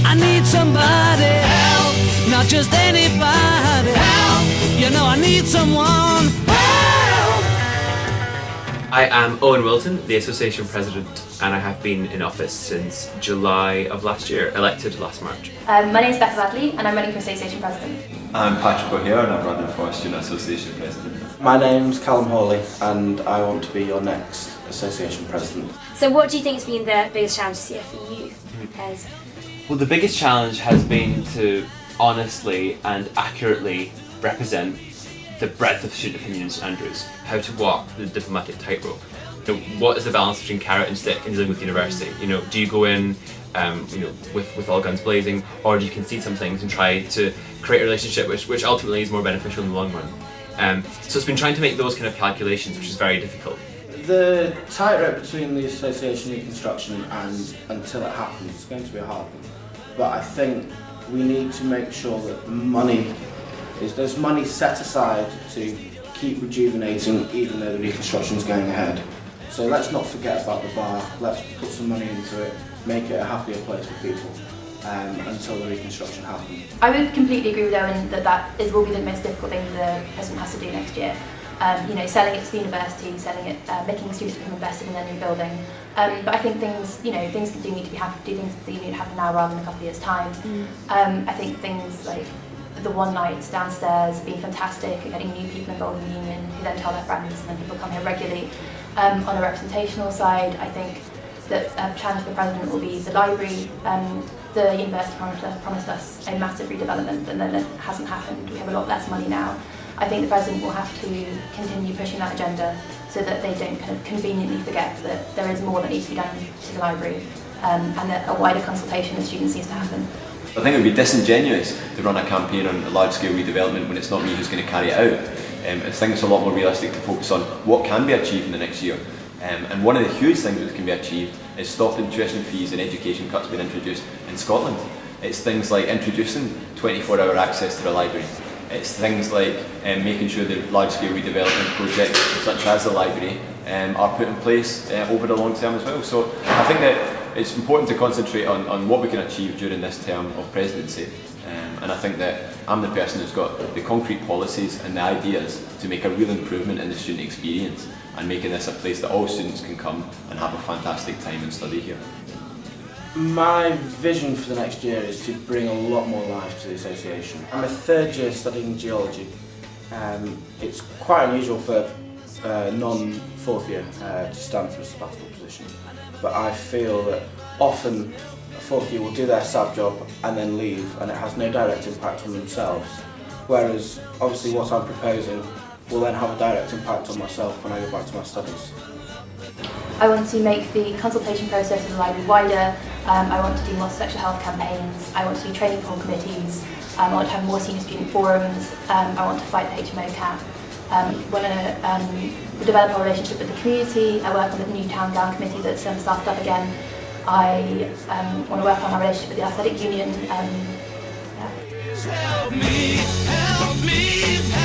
I need somebody help, not just anybody help. You know I need someone help. I am Owen Wilton, the Association President, and I have been in office since July of last year, elected last March. My name's Becca Badley and I'm running for Association President. I'm Patrick O'Hare and I'm running for Student Association President. My name's Callum Hawley and I want to be your next Association President. So what do you think has been the biggest challenge this year for you as? Well, the biggest challenge has been to honestly and accurately represent the breadth of student opinion in St Andrews. How to walk the diplomatic tightrope. You know, what is the balance between carrot and stick in dealing with university? You know, do you go in with all guns blazing, or do you concede some things and try to create a relationship which ultimately is more beneficial in the long run? So it's been trying to make those kind of calculations, which is very difficult. The tightrope between the association reconstruction and until it happens is going to be a hard one. But I think we need to make sure that there's money set aside to keep rejuvenating even though the reconstruction is going ahead. So let's not forget about the bar, let's put some money into it, make it a happier place for people until the reconstruction happens. I would completely agree with Owen that will be the most difficult thing the President has to do next year. Selling it to the university, making students become invested in their new building. But I think things do need to happen now rather than a couple of years' time. I think things like the one night downstairs being fantastic and getting new people involved in the union who then tell their friends and then people come here regularly. On a representational side, I think that a challenge for the President will be the library. The university promised us a massive redevelopment and then it hasn't happened. We have a lot less money now. I think the President will have to continue pushing that agenda so that they don't kind of conveniently forget that there is more that needs to be done to the library and that a wider consultation with students needs to happen. I think it would be disingenuous to run a campaign on a large-scale redevelopment when it's not me who's going to carry it out. I think it's a lot more realistic to focus on what can be achieved in the next year. And one of the huge things that can be achieved is stopping tuition fees and education cuts being introduced in Scotland. It's things like introducing 24-hour access to the library. It's things like making sure that large-scale redevelopment projects such as the library are put in place over the long term as well. So I think that it's important to concentrate on what we can achieve during this term of presidency. And I think that I'm the person who's got the concrete policies and the ideas to make a real improvement in the student experience and making this a place that all students can come and have a fantastic time and study here. My vision for the next year is to bring a lot more life to the association. I'm a third year studying geology. It's quite unusual for non-fourth year to stand for a sabbatical position, but I feel that often a fourth year will do their sub job and then leave and it has no direct impact on themselves, whereas obviously what I'm proposing will then have a direct impact on myself when I go back to my studies. I want to make the consultation process in the library wider. I want to do more sexual health campaigns. I want to do training for committees. I want to have more senior student forums. I want to fight the HMO cap. I want to develop our relationship with the community. I work on the new town gown committee that's started up again. I want to work on our relationship with the athletic union. Help me, help me.